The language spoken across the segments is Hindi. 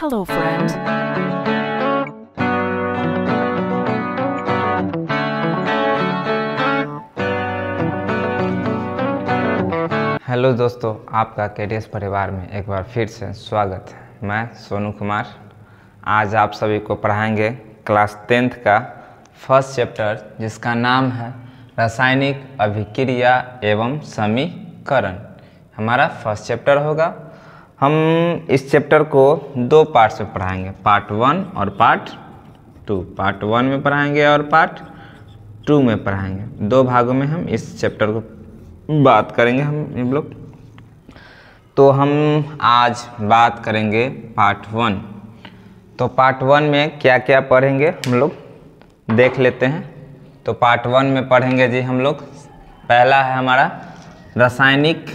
Hello, friend. हेलो दोस्तों, आपका केडीएस परिवार में एक बार फिर से स्वागत है। मैं सोनू कुमार आज आप सभी को पढ़ाएंगे क्लास 10th का फर्स्ट चैप्टर, जिसका नाम है रासायनिक अभिक्रिया एवं समीकरण। हमारा फर्स्ट चैप्टर होगा। हम इस चैप्टर को दो पार्ट्स में पढ़ाएंगे, पार्ट 1 और पार्ट 2। पार्ट 1 में पढ़ाएंगे और पार्ट 2 में पढ़ाएंगे। दो भागों में हम इस चैप्टर को बात करेंगे हम लोग। तो हम आज बात करेंगे पार्ट 1। तो पार्ट 1 में क्या क्या पढ़ेंगे हम लोग देख लेते हैं। तो पार्ट 1 में पढ़ेंगे जी हम लोग, पहला है हमारा रासायनिक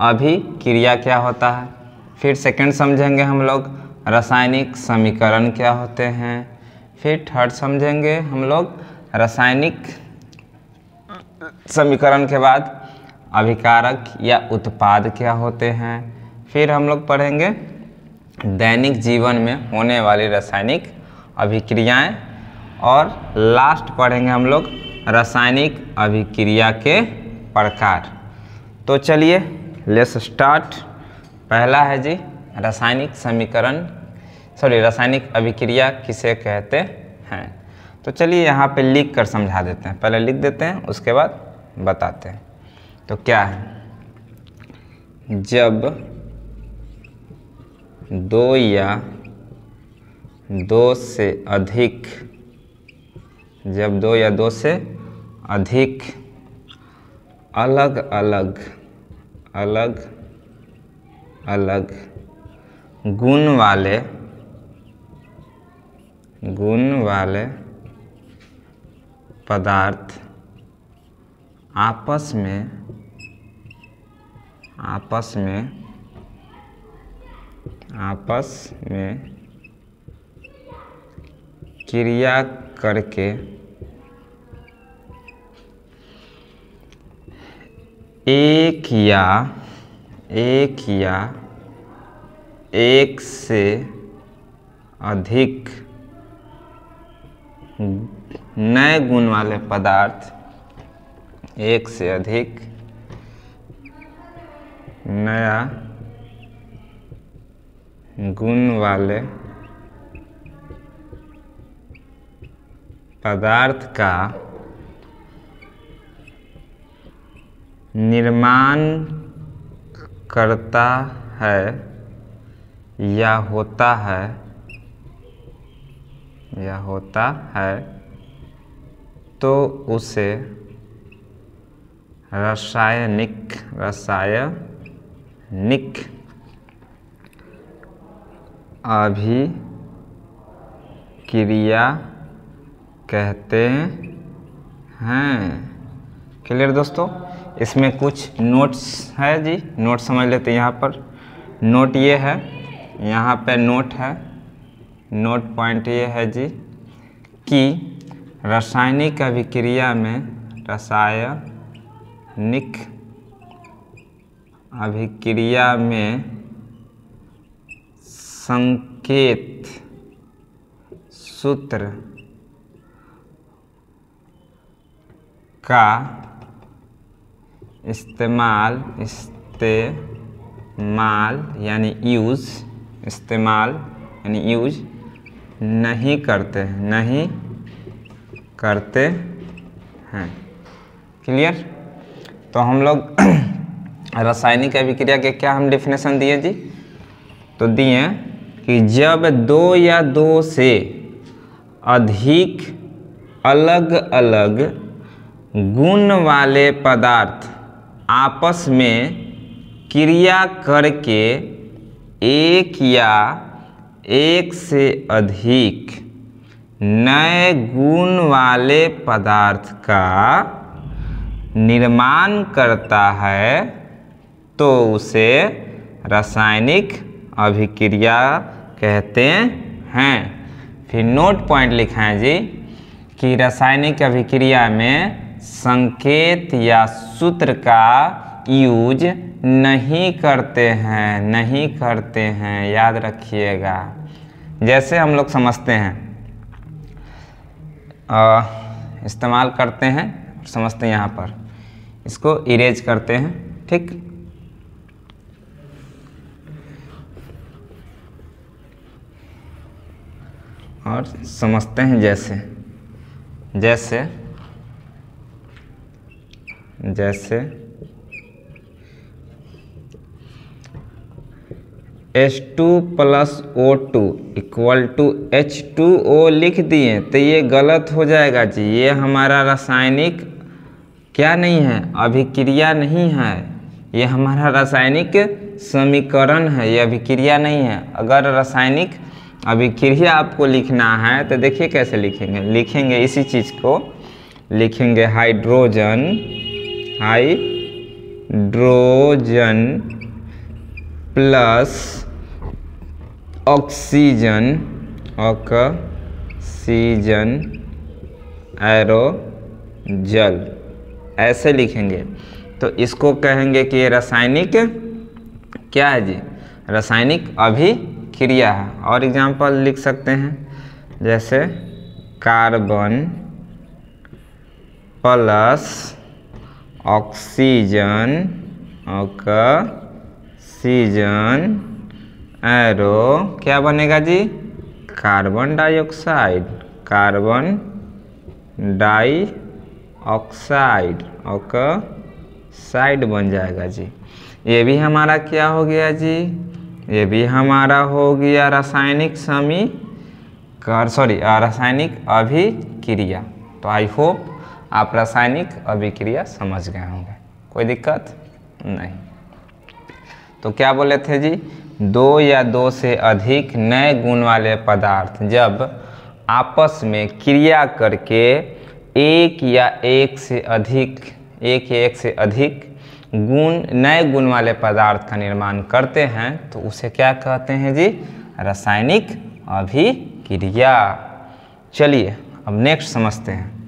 अभिक्रिया क्या होता है। फिर सेकंड समझेंगे हम लोग रासायनिक समीकरण क्या होते हैं। फिर थर्ड समझेंगे हम लोग रासायनिक समीकरण के बाद अभिकारक या उत्पाद क्या होते हैं। फिर हम लोग पढ़ेंगे दैनिक जीवन में होने वाली रासायनिक अभिक्रियाएं, और लास्ट पढ़ेंगे हम लोग रासायनिक अभिक्रिया के प्रकार। तो चलिए लेट्स स्टार्ट। पहला है जी रासायनिक रासायनिक अभिक्रिया किसे कहते हैं। तो चलिए यहाँ पे लिख कर समझा देते हैं। पहले लिख देते हैं, उसके बाद बताते हैं। तो क्या है, जब दो या दो से अधिक अलग गुण वाले पदार्थ आपस में क्रिया करके एक या एक से अधिक नए गुण वाले पदार्थ, एक से अधिक नया गुण वाले पदार्थ का निर्माण करता है या होता है तो उसे रासायनिक अभिक्रिया कहते हैं। क्लियर दोस्तों। इसमें कुछ नोट्स है जी, नोट समझ लेते हैं। यहाँ पर नोट ये है, यहाँ पे नोट है, नोट पॉइंट ये है जी कि रासायनिक अभिक्रिया में संकेत सूत्र का इस्तेमाल यानी यूज नहीं करते हैं। क्लियर। तो हम लोग रासायनिक अभिक्रिया के क्या हम डेफिनेशन दिए जी, तो दिए कि जब दो या दो से अधिक अलग अलग गुण वाले पदार्थ आपस में क्रिया करके एक या एक से अधिक नए गुण वाले पदार्थ का निर्माण करता है तो उसे रासायनिक अभिक्रिया कहते हैं। फिर नोट पॉइंट लिखा है जी कि रासायनिक अभिक्रिया में संकेत या सूत्र का यूज नहीं करते हैं, याद रखिएगा। जैसे हम लोग समझते हैं, इस्तेमाल करते हैं, समझते हैं, यहाँ पर इसको इरेज करते हैं, ठीक। और समझते हैं जैसे जैसे जैसे H2 + O2 = H2O लिख दिए तो ये गलत हो जाएगा जी। ये हमारा रासायनिक क्या नहीं है, अभिक्रिया नहीं है, ये हमारा रासायनिक समीकरण है, ये अभिक्रिया नहीं है। अगर रासायनिक अभिक्रिया आपको लिखना है तो देखिए कैसे लिखेंगे। लिखेंगे इसी चीज़ को लिखेंगे हाइड्रोजन प्लस ऑक्सीजन एरोजल, ऐसे लिखेंगे। तो इसको कहेंगे कि ये रासायनिक क्या है जी, रासायनिक अभिक्रिया है। और एग्जांपल लिख सकते हैं जैसे कार्बन प्लस ऑक्सीजन एरो क्या बनेगा जी, कार्बन डाइऑक्साइड ऑक्साइड बन जाएगा जी। ये भी हमारा क्या हो गया जी, ये भी हमारा हो गया रासायनिक रासायनिक अभिक्रिया। तो आई होप आप रासायनिक अभिक्रिया समझ गए होंगे, कोई दिक्कत नहीं। तो क्या बोले थे जी, 2 या 2 से अधिक नए गुण वाले पदार्थ जब आपस में क्रिया करके एक या एक से अधिक नए गुण वाले पदार्थ का निर्माण करते हैं तो उसे क्या कहते हैं जी, रासायनिक अभिक्रिया। चलिए अब नेक्स्ट समझते हैं।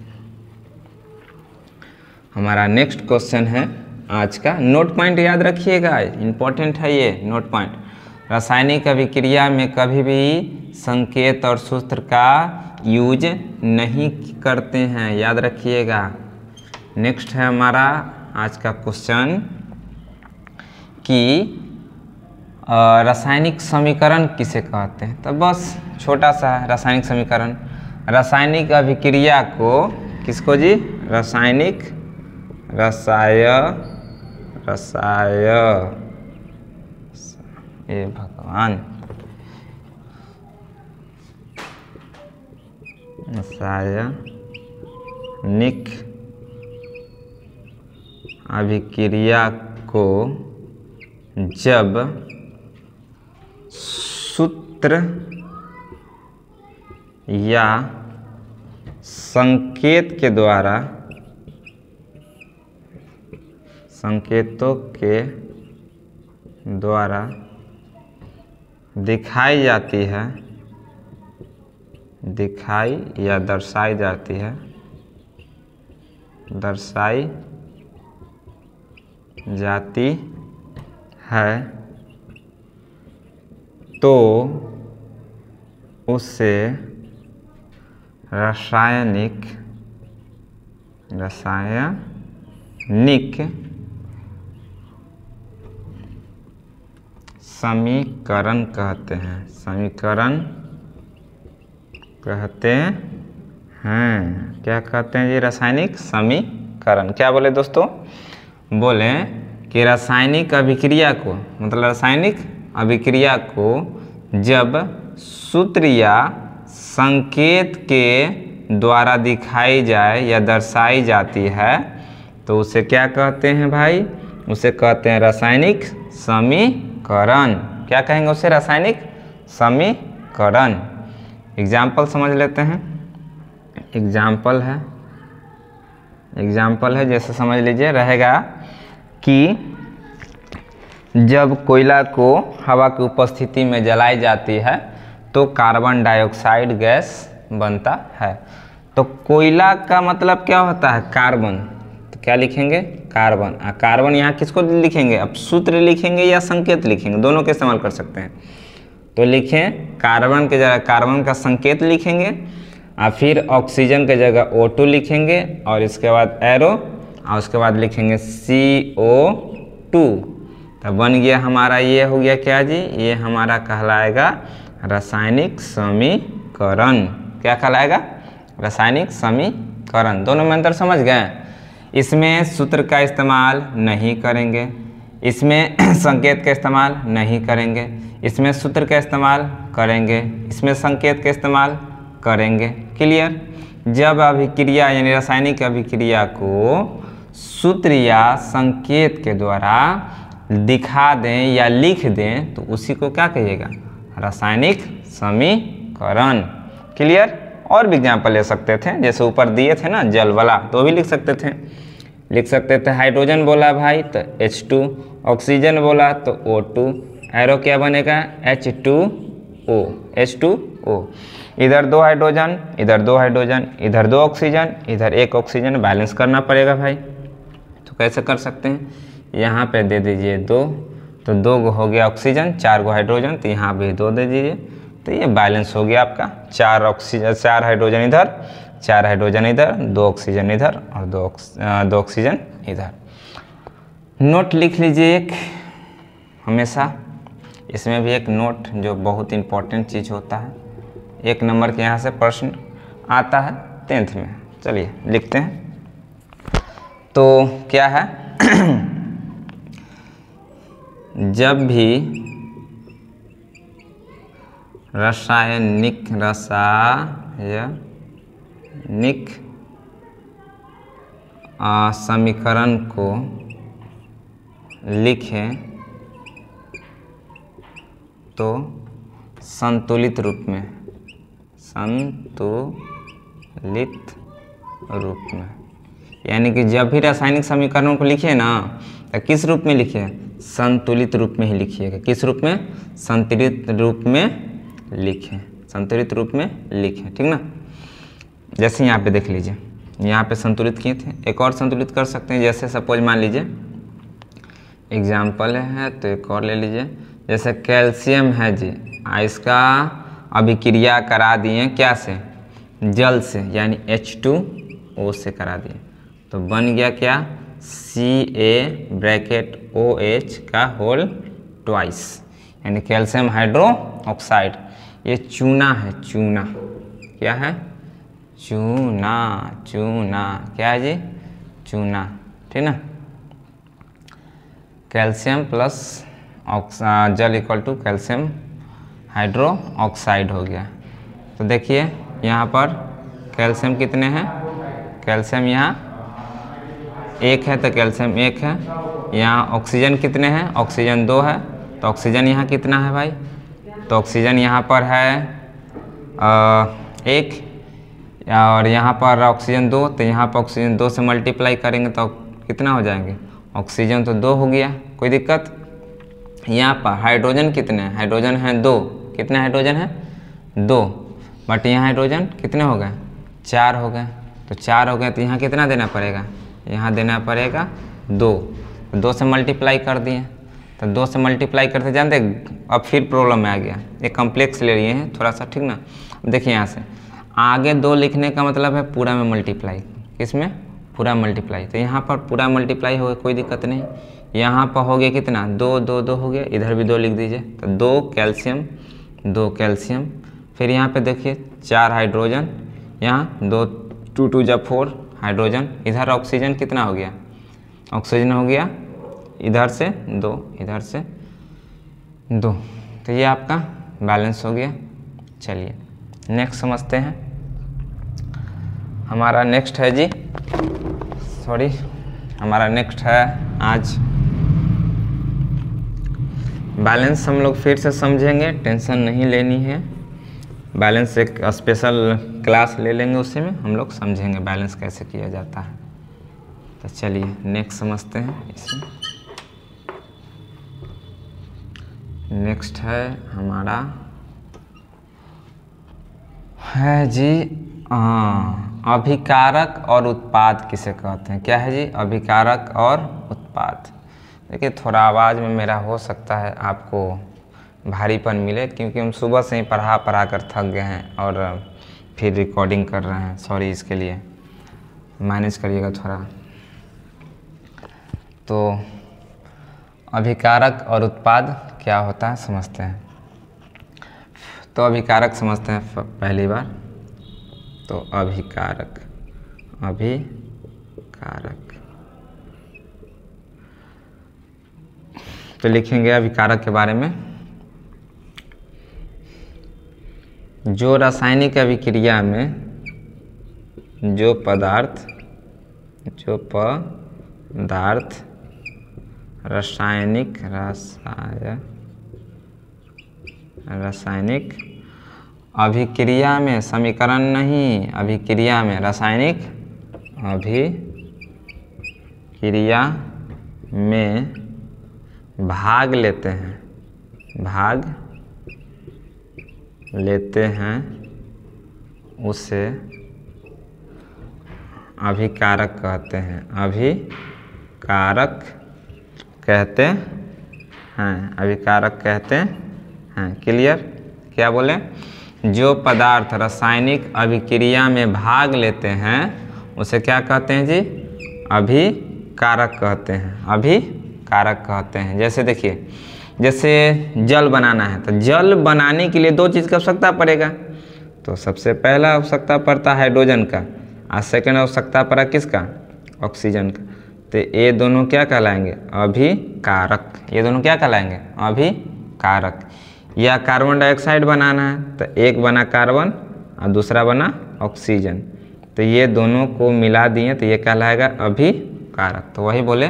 हमारा नेक्स्ट क्वेश्चन है आज का, नोट पॉइंट याद रखिएगा, इम्पोर्टेंट है ये नोट पॉइंट। रासायनिक अभिक्रिया में कभी भी संकेत और सूत्र का यूज नहीं करते हैं, याद रखिएगा। नेक्स्ट है हमारा आज का क्वेश्चन कि रासायनिक समीकरण किसे कहते हैं। तो बस छोटा सा रासायनिक समीकरण, रासायनिक अभिक्रिया को किसको जी, ये भगवान रासायनिक अभिक्रिया को जब सूत्र या संकेतों के द्वारा दिखाई या दर्शाई जाती है तो उसे रासायनिक समीकरण कहते हैं। क्या कहते हैं जी, रासायनिक समीकरण। क्या बोले दोस्तों, बोले कि रासायनिक अभिक्रिया को, मतलब रासायनिक अभिक्रिया को जब सूत्र या संकेत के द्वारा दिखाई जाए या दर्शाई जाती है तो उसे क्या कहते हैं भाई, उसे कहते हैं रासायनिक समीकरण। क्या कहेंगे उसे, रासायनिक समीकरण। एग्जाम्पल समझ लेते हैं। एग्जाम्पल है जैसे समझ लीजिए, रहेगा कि जब कोयला को हवा की उपस्थिति में जलाई जाती है तो कार्बन डाइऑक्साइड गैस बनता है। तो कोयला का मतलब क्या होता है, कार्बन। तो क्या लिखेंगे, कार्बन। कार्बन यहाँ किसको लिखेंगे, अब सूत्र लिखेंगे या संकेत लिखेंगे, दोनों के इस्तेमाल कर सकते हैं। तो लिखें कार्बन के जगह कार्बन का संकेत लिखेंगे और फिर ऑक्सीजन के जगह O2 लिखेंगे और इसके बाद एरो और उसके बाद लिखेंगे CO2। तो बन गया हमारा, ये हो गया क्या जी, ये हमारा कहलाएगा रासायनिक समीकरण। क्या कहलाएगा? रासायनिक समीकरण। दोनों में अंतर समझ गए? इसमें सूत्र का इस्तेमाल नहीं करेंगे, इसमें संकेत का इस्तेमाल नहीं करेंगे, इसमें सूत्र का इस्तेमाल करेंगे, इसमें संकेत का इस्तेमाल करेंगे। क्लियर? जब अभिक्रिया यानी रासायनिक अभिक्रिया को सूत्र या संकेत के द्वारा दिखा दें या लिख दें तो उसी को क्या कहिएगा? रासायनिक समीकरण। क्लियर? और भी एग्जाम्पल ले सकते थे, जैसे ऊपर दिए थे ना जल वाला, तो भी लिख सकते थे। हाइड्रोजन बोला भाई तो H2, ऑक्सीजन बोला तो O2, एरो क्या बनेगा? H2O। इधर 2 हाइड्रोजन, इधर 2 हाइड्रोजन, इधर 2 ऑक्सीजन, इधर 1 ऑक्सीजन, बैलेंस करना पड़ेगा भाई। तो कैसे कर सकते हैं? यहाँ पे दे दीजिए 2, तो 2 हो गया ऑक्सीजन, 4 गो हाइड्रोजन, तो यहाँ भी 2 दे दीजिए, तो ये बैलेंस हो गया आपका। 4 हाइड्रोजन इधर, 4 हाइड्रोजन इधर, 2 ऑक्सीजन इधर और 2 ऑक्सीजन इधर। नोट लिख लीजिए एक, हमेशा इसमें भी एक नोट जो बहुत इम्पोर्टेंट चीज़ होता है। 1 नंबर के यहाँ से प्रश्न आता है 10th में। चलिए लिखते हैं। तो क्या है? जब भी रासायनिक समीकरण को लिखें तो संतुलित रूप में, यानी कि जब भी रासायनिक समीकरणों को लिखिए ना तो किस रूप में लिखिए? संतुलित रूप में ही लिखिएगा। किस रूप में? संतुलित रूप में लिखें, संतुलित रूप में लिखें, ठीक ना। जैसे यहाँ पे देख लीजिए, यहाँ पे संतुलित किए थे, एक और संतुलित कर सकते हैं। जैसे सपोज मान लीजिए एग्जाम्पल है तो एक और ले लीजिए। जैसे कैल्शियम है जी, इसका अभिक्रिया करा दिए क्या से? जल से, यानी H2O से करा दिए, तो बन गया क्या? CaOH का होल ट्वाइस, यानी कैल्शियम हाइड्रोक्साइड। ये चूना है, चूना। क्या है? चूना। क्या है जी? चूना, ठीक ना। कैल्शियम प्लस जल इक्वल टू कैल्शियम हाइड्रोक्साइड हो गया। तो देखिए यहाँ पर कैल्शियम कितने हैं? कैल्शियम यहाँ 1 है तो कैल्शियम 1 है। यहाँ ऑक्सीजन कितने हैं? ऑक्सीजन 2 है, तो ऑक्सीजन यहाँ कितना है भाई? तो ऑक्सीजन यहाँ पर है 1 और यहाँ पर ऑक्सीजन 2, तो यहाँ पर ऑक्सीजन 2 से मल्टीप्लाई करेंगे तो कितना हो जाएंगे? ऑक्सीजन तो 2 हो गया, कोई दिक्कत? यहाँ पर हाइड्रोजन कितने हैं? हाइड्रोजन हैं 2। कितने हाइड्रोजन हैं? 2। बट यहाँ हाइड्रोजन कितने हो गए? 4 हो गए। तो 4 हो गए तो यहाँ कितना देना पड़ेगा? यहाँ देना पड़ेगा 2। 2 से मल्टीप्लाई कर दिए, तो 2 से मल्टीप्लाई करते जानते, अब फिर प्रॉब्लम में आ गया। एक कॉम्प्लेक्स ले लिए हैं थोड़ा सा, ठीक ना। देखिए यहाँ से आगे 2 लिखने का मतलब है पूरा में मल्टीप्लाई। किसमें? पूरा मल्टीप्लाई। तो यहाँ पर पूरा मल्टीप्लाई हो गया, कोई दिक्कत नहीं। यहाँ पर हो गया कितना? 2 2 2 हो गया, इधर भी 2 लिख दीजिए, तो 2 कैल्शियम, 2 कैल्शियम। फिर यहाँ पे देखिए 4 हाइड्रोजन, यहाँ 2 2 2 जा 4 हाइड्रोजन। इधर ऑक्सीजन कितना हो गया? ऑक्सीजन हो गया इधर से 2, इधर से 2, तो ये आपका बैलेंस हो गया। चलिए नेक्स्ट समझते हैं। हमारा नेक्स्ट है जी, हमारा नेक्स्ट है आज बैलेंस। हम लोग फिर से समझेंगे, टेंशन नहीं लेनी है। बैलेंस एक स्पेशल क्लास ले लेंगे, उसी में हम लोग समझेंगे बैलेंस कैसे किया जाता है। तो चलिए नेक्स्ट समझते हैं। इसमें नेक्स्ट है हमारा है जी अभिकारक और उत्पाद किसे कहते हैं? क्या है जी? अभिकारक और उत्पाद। देखिए थोड़ा आवाज़ में मेरा हो सकता है आपको भारीपन मिले, क्योंकि हम सुबह से ही पढ़ा कर थक गए हैं और फिर रिकॉर्डिंग कर रहे हैं। सॉरी, इसके लिए मैनेज करिएगा थोड़ा। तो अभिकारक और उत्पाद क्या होता है समझते हैं। तो अभिकारक समझते हैं पहली बार। तो अभिकारक तो लिखेंगे अभिकारक के बारे में, जो रासायनिक अभिक्रिया में जो पदार्थ रासायनिक अभिक्रिया में, समीकरण नहीं, अभिक्रिया में, रासायनिक अभिक्रिया में भाग लेते हैं उसे अभिकारक कहते हैं। अभिकारक कहते हैं। क्लियर? क्या बोले? जो पदार्थ रासायनिक अभिक्रिया में भाग लेते हैं उसे क्या कहते हैं जी? अभिकारक कहते हैं। जैसे देखिए, जैसे जल बनाना है, तो जल बनाने के लिए दो चीज़ की आवश्यकता पड़ेगा। तो सबसे पहला आवश्यकता पड़ता है हाइड्रोजन का, और सेकंड आवश्यकता पड़ा किसका? ऑक्सीजन का। तो ये दोनों क्या कहलाएंगे? अभिकारक। ये दोनों क्या कहलाएंगे? अभिकारक। या कार्बन डाइऑक्साइड बनाना है, तो एक बना कार्बन और दूसरा बना ऑक्सीजन, तो ये दोनों को मिला दिए तो ये कहलाएगा अभिकारक। तो वही बोले,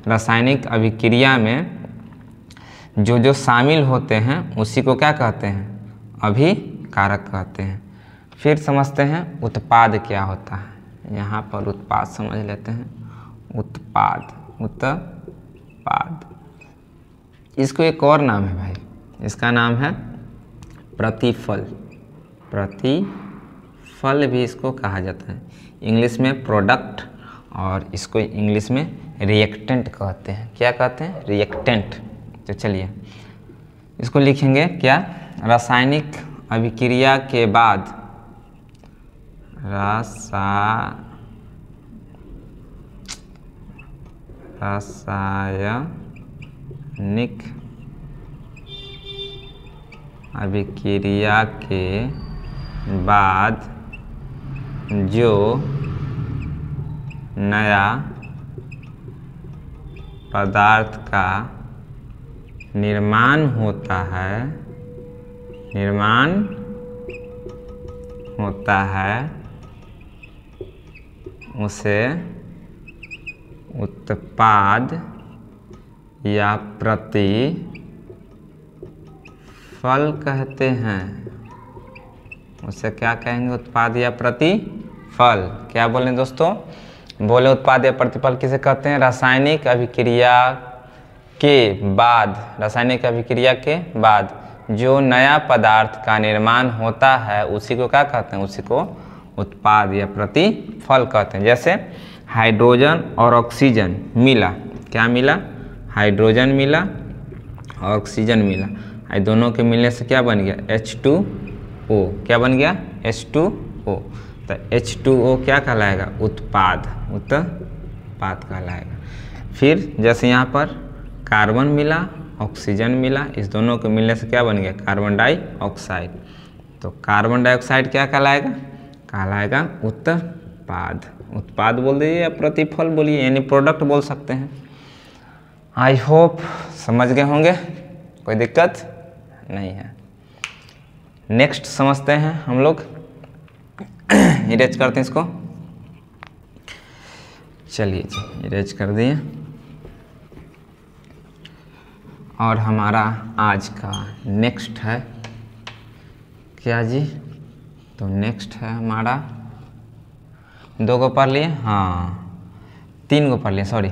रासायनिक अभिक्रिया में जो शामिल होते हैं उसी को क्या कहते हैं? अभिकारक कहते हैं। फिर समझते हैं उत्पाद क्या होता है। यहाँ पर उत्पाद समझ लेते हैं। उत्पाद इसको एक और नाम है भाई, इसका नाम है प्रतिफल भी इसको कहा जाता है। इंग्लिश में प्रोडक्ट, और इसको इंग्लिश में रिएक्टेंट कहते हैं। क्या कहते हैं? रिएक्टेंट। तो चलिए इसको लिखेंगे क्या? रासायनिक अभिक्रिया के बाद रासायनिक अभिक्रिया के बाद जो नया पदार्थ का निर्माण होता है उसे उत्पाद या प्रतिफल कहते हैं। उसे क्या कहेंगे? उत्पाद या प्रतिफल। क्या बोलें दोस्तों? बोले उत्पाद या प्रतिफल किसे कहते हैं? रासायनिक अभिक्रिया के बाद जो नया पदार्थ का निर्माण होता है उसी को क्या कहते हैं? उसी को उत्पाद या प्रतिफल कहते हैं। जैसे हाइड्रोजन और ऑक्सीजन मिला, क्या मिला? हाइड्रोजन मिला और ऑक्सीजन मिला, ये दोनों के मिलने से क्या बन गया? H2O। क्या बन गया? H2O। तो H2O क्या कहलाएगा? उत्पाद कहलाएगा। फिर जैसे यहाँ पर कार्बन मिला, ऑक्सीजन मिला, इस दोनों के मिलने से क्या बन गया? Carbon dioxide. तो कार्बन डाइऑक्साइड क्या कहलाएगा? कहलाएगा उत्पाद बोल दीजिए या प्रतिफल बोलिए, यानी प्रोडक्ट बोल सकते हैं। आई होप समझ गए होंगे, कोई दिक्कत नहीं है। नेक्स्ट समझते हैं हम लोग। इरेज करते हैं इसको। चलिए जी, इरेज कर दिए। और हमारा आज का नेक्स्ट है क्या जी? तो नेक्स्ट है हमारा 2 को पढ़ लिए, हाँ 3 को पढ़ लिए, सॉरी।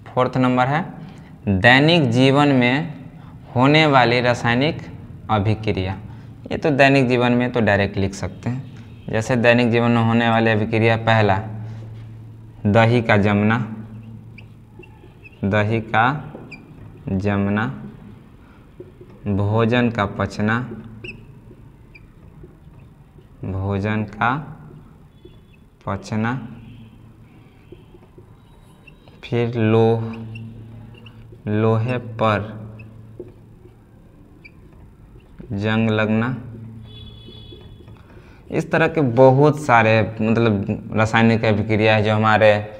4th नंबर है दैनिक जीवन में होने वाली रासायनिक अभिक्रिया। ये तो दैनिक जीवन में तो डायरेक्ट लिख सकते हैं। जैसे दैनिक जीवन में होने वाली अभिक्रिया, पहला दही का जमना, भोजन का पचना, भोजन का पचना, फिर लोहे पर जंग लगना। इस तरह के बहुत सारे मतलब रासायनिक अभिक्रिया है जो हमारे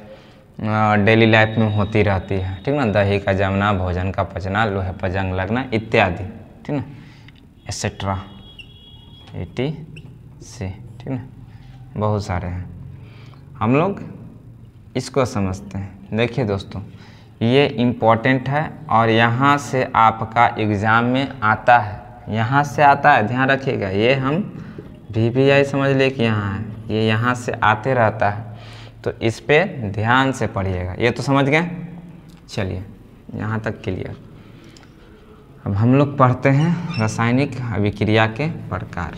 डेली लाइफ में होती रहती है, ठीक ना। दही का जमना, भोजन का पचना, लोहे पर जंग लगना इत्यादि, ठीक ना, एक्सेट्रा etc, ठीक ना, बहुत सारे हैं। हम लोग इसको समझते हैं। देखिए दोस्तों, ये इम्पोर्टेंट है और यहाँ से आपका एग्ज़ाम में आता है, यहाँ से आता है, ध्यान रखिएगा। ये हम VVI समझ ले कि यहाँ है, ये यहाँ से आते रहता है, तो इस पे ध्यान से पढ़िएगा। ये तो समझ गए, चलिए यहाँ तक क्लियर। अब हम लोग पढ़ते हैं रासायनिक अभिक्रिया के प्रकार।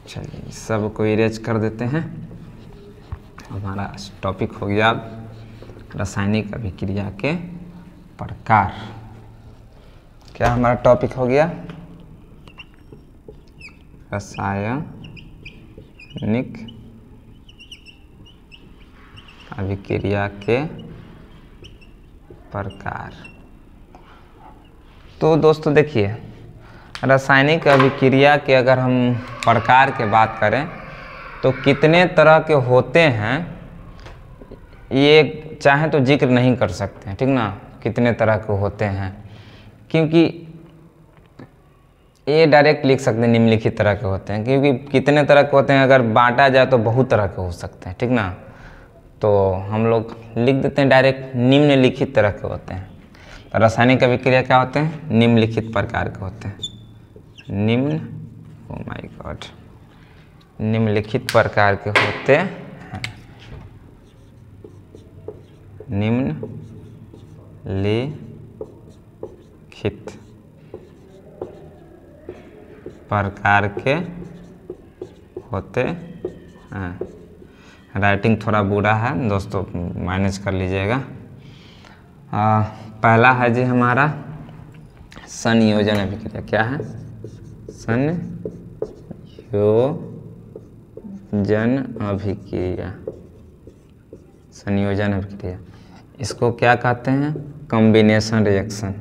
चलिए सब को इरेज कर देते हैं। हमारा टॉपिक हो गया रासायनिक अभिक्रिया के प्रकार। क्या हमारा टॉपिक हो गया? रासायनिक अभिक्रिया के प्रकार। तो दोस्तों देखिए, रासायनिक अभिक्रिया के अगर हम प्रकार के बात करें तो कितने तरह के होते हैं ये चाहे तो जिक्र नहीं कर सकते हैं, ठीक ना, कितने तरह के होते हैं, क्योंकि ये डायरेक्ट लिख सकते हैं निम्नलिखित तरह के होते हैं, क्योंकि कितने तरह के होते हैं अगर बांटा जाए तो बहुत तरह के हो सकते हैं, ठीक ना। तो हम लोग लिख देते हैं डायरेक्ट निम्नलिखित तरह के होते हैं। तो रासायनिक अभिक्रिया क्या होते हैं? निम्नलिखित प्रकार के होते हैं। ओ माय गॉड, निम्नलिखित प्रकार के होते हैं। निम्नलिखित प्रकार के होते हैं। राइटिंग थोड़ा बुरा है दोस्तों, मैनेज कर लीजिएगा। पहला है जी हमारा संयोजन अभिक्रिया। क्या है? संयोजन अभिक्रिया। संयोजन अभिक्रिया, इसको क्या कहते हैं? Combination reaction.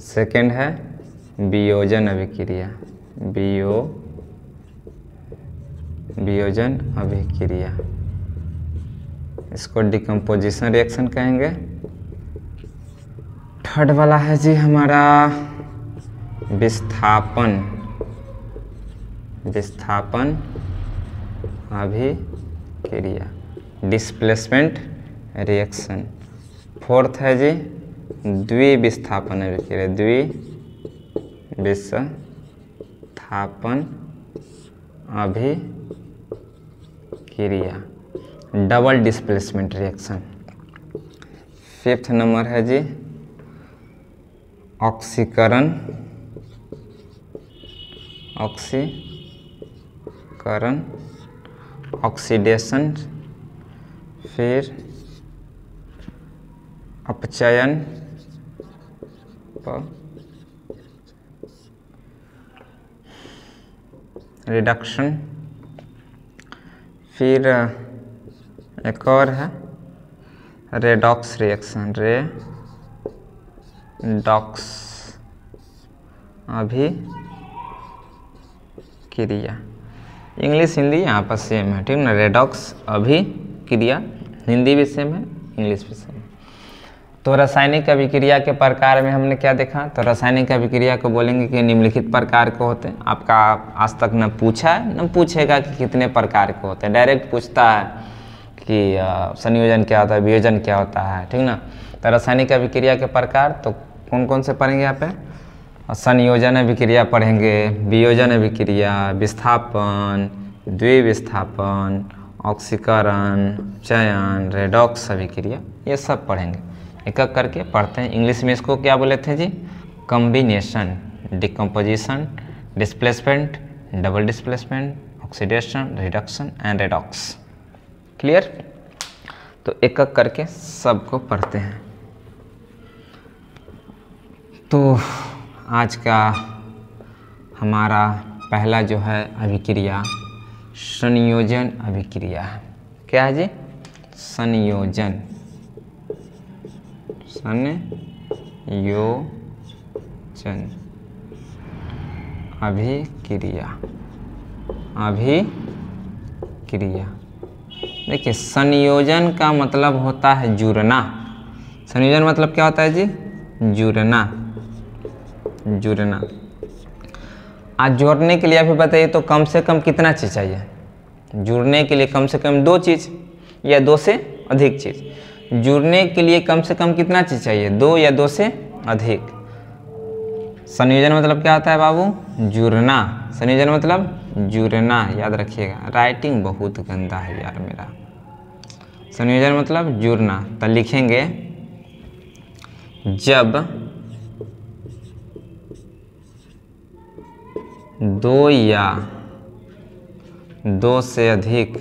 सेकंड है वियोजन अभिक्रिया। वियोजन अभिक्रिया, इसको डिकम्पोजिशन रिएक्शन कहेंगे। थर्ड वाला है जी हमारा विस्थापन अभिक्रिया, डिस्प्लेसमेंट रिएक्शन। फोर्थ है जी द्विविस्थापन अभिक्रिया। द्विविस्थापन अभिक्रिया, double displacement reaction. Fifth number है जी ऑक्सीकरण ऑक्सीडेशन, फिर अपचयन, रिडक्शन, फिर एक और है रेडॉक्स रिएक्शन। रेडॉक्स अभिक्रिया, इंग्लिश हिंदी यहाँ पर सेम है, ठीक ना। रेडॉक्स अभिक्रिया हिंदी भी सेम है, इंग्लिश भी सेम है। तो रासायनिक अभिक्रिया के प्रकार में हमने क्या देखा? तो रासायनिक अभिक्रिया को बोलेंगे कि निम्नलिखित प्रकार के होते हैं। आपका आज तक न पूछा है न पूछेगा कि कितने प्रकार के होते हैं, डायरेक्ट पूछता है कि संयोजन क्या होता है, वियोजन क्या होता है, ठीक ना। तो रासायनिक अभिक्रिया के प्रकार तो कौन कौन से पढ़ेंगे यहाँ पे? संयोजन अभिक्रिया पढ़ेंगे, वियोजन अभिक्रिया, विस्थापन, द्विविस्थापन, ऑक्सीकरण, चयन, रेडॉक्स अभिक्रिया, ये सब पढ़ेंगे। एक एक करके पढ़ते हैं। इंग्लिश में इसको क्या बोले थे जी? Combination, decomposition, displacement, double displacement, oxidation, reduction and redox. Clear? तो एक एक करके सबको पढ़ते हैं। तो आज का हमारा पहला जो है अभिक्रिया संयोजन अभिक्रिया है। क्या है जी? संयोजन अभिक्रिया। देखिए संयोजन का मतलब होता है जुड़ना। संयोजन मतलब क्या होता है जी? जुड़ना। आज जोड़ने के लिए अभी बताइए तो कम से कम कितना चीज़ चाहिए? जुड़ने के लिए कम से कम 2 चीज़ या 2 से अधिक चीज़। जुड़ने के लिए कम से कम कितना चीज़ चाहिए? 2 या 2 से अधिक। संयोजन मतलब क्या होता है बाबू? जुड़ना। संयोजन मतलब जुड़ना, याद रखिएगा। राइटिंग बहुत गंदा है यार मेरा। संयोजन मतलब जुड़ना। तो लिखेंगे जब 2 या 2 से अधिक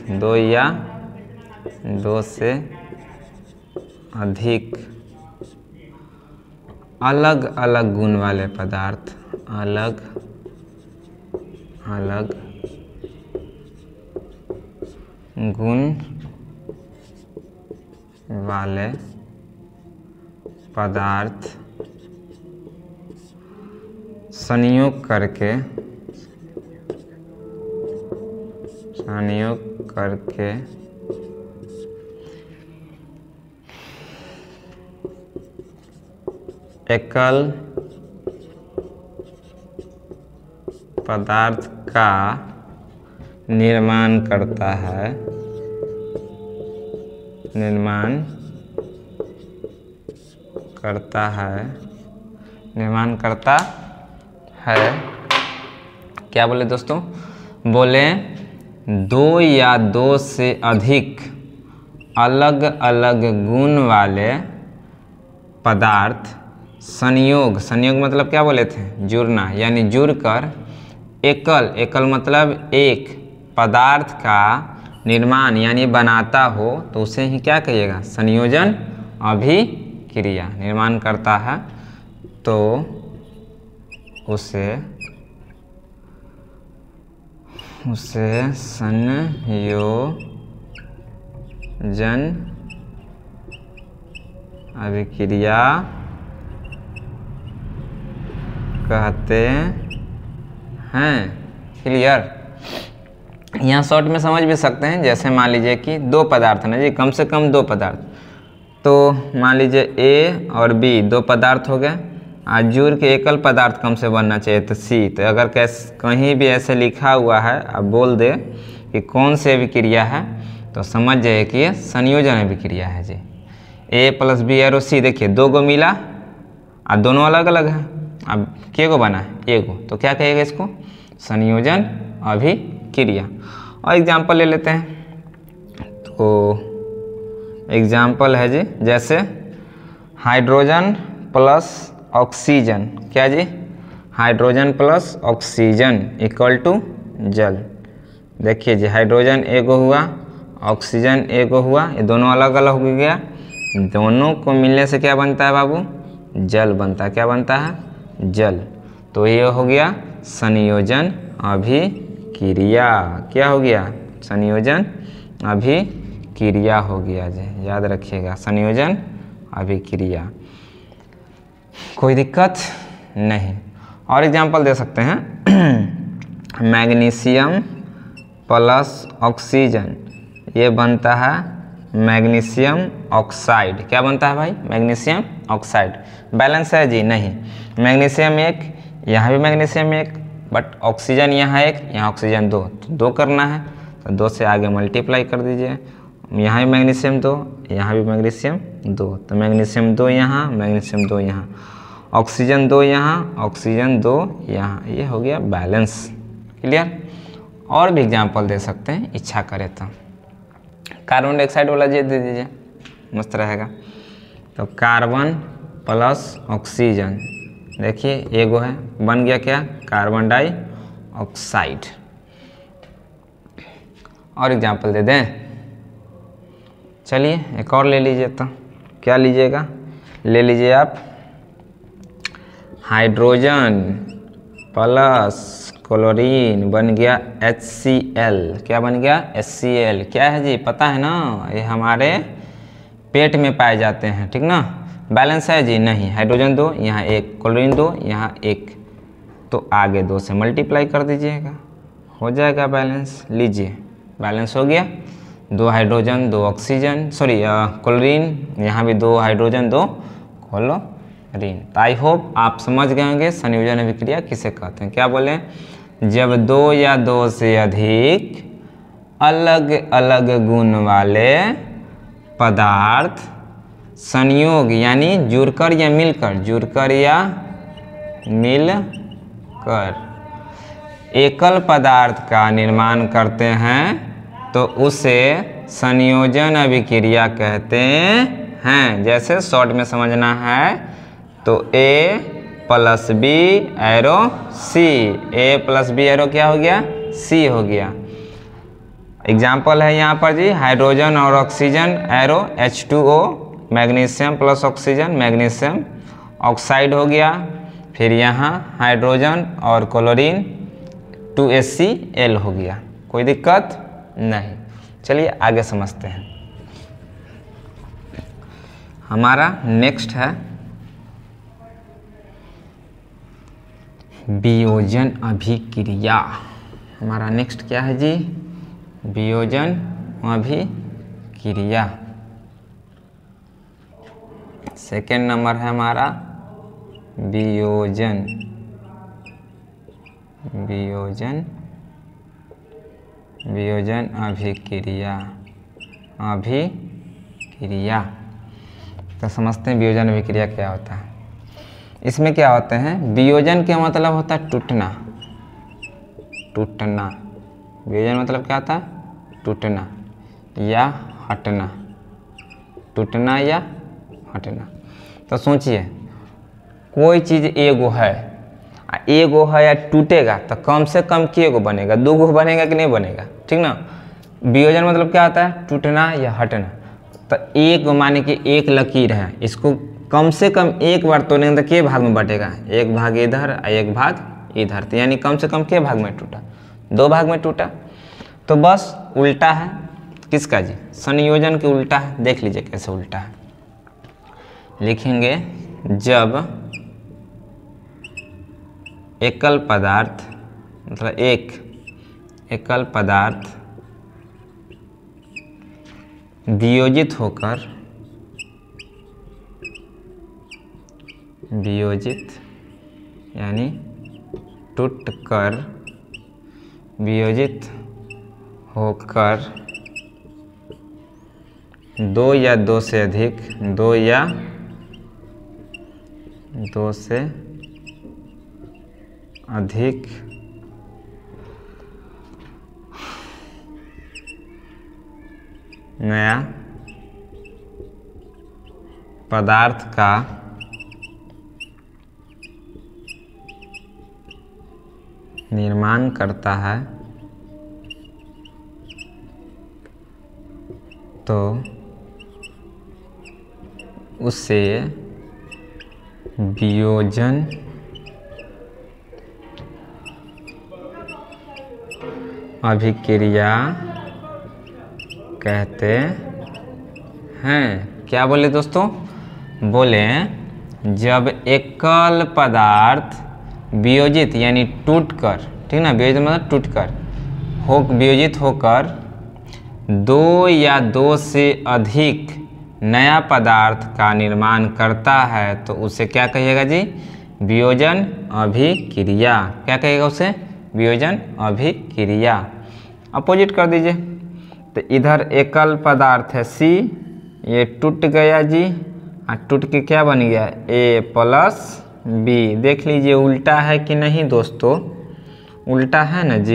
अलग अलग गुण वाले पदार्थ, अलग गुण वाले पदार्थ संयोग करके एकल पदार्थ का निर्माण करता है। क्या बोले दोस्तों? बोले 2 या 2 से अधिक अलग अलग गुण वाले पदार्थ संयोग मतलब क्या बोले थे? जुड़ना। यानी जुड़कर एकल मतलब एक पदार्थ का निर्माण यानी बनाता हो तो उसे ही क्या कहिएगा? संयोजन अभिक्रिया। निर्माण करता है तो उसे संयोजन अभिक्रिया कहते हैं। क्लियर? यहाँ शॉर्ट में समझ भी सकते हैं। जैसे मान लीजिए कि 2 पदार्थ ना जी, कम से कम 2 पदार्थ। तो मान लीजिए A और B 2 पदार्थ हो गए। आज जुड़ के एकल पदार्थ कम से बनना चाहिए तो C। तो अगर कहीं भी ऐसे लिखा हुआ है, अब बोल दे कि कौन सी अभिक्रिया है तो समझ जाइए कि ये संयोजन अभिक्रिया है जी। A + B और C देखिए 2 को मिला और दोनों अलग अलग है। अब के को बना है? एक को। तो क्या कहेगा इसको? संयोजन अभिक्रिया। और एग्जाम्पल ले लेते हैं। तो एग्जाम्पल है जी, जैसे हाइड्रोजन प्लस ऑक्सीजन। क्या जी? Hydrogen plus oxygen equal to जल। देखिए जी, हाइड्रोजन एगो हुआ, ऑक्सीजन एगो हुआ, ये दोनों अलग अलग हो गया। दोनों को मिलने से क्या बनता है बाबू? जल बनता है। क्या बनता है? जल। तो ये हो गया संयोजन अभिक्रिया। क्या हो गया? संयोजन अभिक्रिया हो गया जी, याद रखिएगा। संयोजन अभिक्रिया, कोई दिक्कत नहीं। और एग्जांपल दे सकते हैं मैग्नीशियम प्लस ऑक्सीजन, ये बनता है मैग्नीशियम ऑक्साइड। क्या बनता है भाई? Magnesium oxide. बैलेंस है जी? नहीं। मैग्नीशियम 1, यहाँ भी मैग्नीशियम 1, बट ऑक्सीजन यहाँ 1, यहाँ ऑक्सीजन 2, तो 2 करना है तो 2 से आगे मल्टीप्लाई कर दीजिए। यहाँ भी मैग्नीशियम 2, यहाँ भी मैग्नीशियम 2, तो मैग्नीशियम 2 यहाँ, मैग्नीशियम 2 यहाँ, ऑक्सीजन 2 यहाँ, ऑक्सीजन 2 यहाँ। ये हो गया बैलेंस। क्लियर? और भी एग्जाम्पल दे सकते हैं इच्छा करें तो। कार्बन डाइऑक्साइड वाला दे दीजिए, मस्त रहेगा। तो कार्बन प्लस ऑक्सीजन, देखिए एगो है, बन गया क्या? Carbon dioxide. और एग्जाम्पल दे दें? चलिए एक और ले लीजिए। तो क्या लीजिएगा? ले लीजिए आप हाइड्रोजन प्लस क्लोरीन बन गया HCl। क्या बन गया? HCl। क्या है जी? पता है ना, ये हमारे पेट में पाए जाते हैं, ठीक ना। बैलेंस है जी? नहीं। हाइड्रोजन 2, यहाँ 1, क्लोरीन 2, यहाँ 1, तो आगे 2 से मल्टीप्लाई कर दीजिएगा, हो जाएगा बैलेंस। लीजिए, बैलेंस हो गया। 2 हाइड्रोजन 2 ऑक्सीजन, सॉरी क्लोरीन, यहाँ भी 2 हाइड्रोजन 2 क्लोरीन। तो आई होप आप समझ गए होंगे संयोजन अभिक्रिया किसे कहते हैं। क्या बोले? जब 2 या 2 से अधिक अलग अलग गुण वाले पदार्थ संयोग यानी जुड़कर या मिलकर, जुड़कर या मिलकर एकल पदार्थ का निर्माण करते हैं तो उसे संयोजन अभिक्रिया कहते हैं। जैसे शॉर्ट में समझना है तो A plus B arrow C, A plus B arrow क्या हो गया? C हो गया। एग्जाम्पल है यहाँ पर जी, हाइड्रोजन और oxygen arrow H2O, magnesium plus oxygen magnesium oxide हो गया। फिर यहाँ हाइड्रोजन और क्लोरीन 2HCl हो गया। कोई दिक्कत नहीं। चलिए आगे समझते हैं। हमारा नेक्स्ट है वियोजन अभिक्रिया। हमारा नेक्स्ट क्या है जी? वियोजन अभिक्रिया। सेकेंड नंबर है हमारा वियोजन अभिक्रिया। तो समझते हैं वियोजन अभिक्रिया क्या होता है। इसमें क्या होते हैं? वियोजन का मतलब होता है टूटना। वियोजन मतलब क्या होता है? टूटना या हटना। टूटना या हटना। तो सोचिए, कोई चीज़ एगो है या टूटेगा तो कम से कम किएगो बनेगा? 2 गो बनेगा कि नहीं बनेगा? ठीक ना। वियोजन मतलब क्या होता है? टूटना या हटना। तो एक माने कि एक लकीर है, इसको कम से कम एक बार तोड़ेंगे तो के भाग में बटेगा? 1 भाग इधर और 1 भाग इधर। तो यानी कम से कम के भाग में टूटा? 2 भाग में टूटा। तो बस उल्टा है किसका जी? संयोजन के उल्टा है। देख लीजिए कैसे उल्टा है। लिखेंगे जब एकल पदार्थ मतलब एक एकल पदार्थ वियोजित यानी टूटकर, वियोजित होकर 2 या 2 से अधिक, 2 या 2 से अधिक नया पदार्थ का निर्माण करता है तो उसे वियोजन अभिक्रिया कहते हैं। क्या बोले दोस्तों? बोले जब एकल पदार्थ वियोजित यानी टूटकर, ठीक ना, वियोजित मतलब टूटकर वियोजित होकर 2 या 2 से अधिक नया पदार्थ का निर्माण करता है तो उसे क्या कहिएगा जी? वियोजन अभिक्रिया। क्या कहिएगा उसे? वियोजन अभिक्रिया। अपोजिट कर दीजिए। तो इधर एकल पदार्थ है C, ये टूट गया जी, और टूट के क्या बन गया? A plus B। देख लीजिए उल्टा है कि नहीं दोस्तों? उल्टा है ना जी।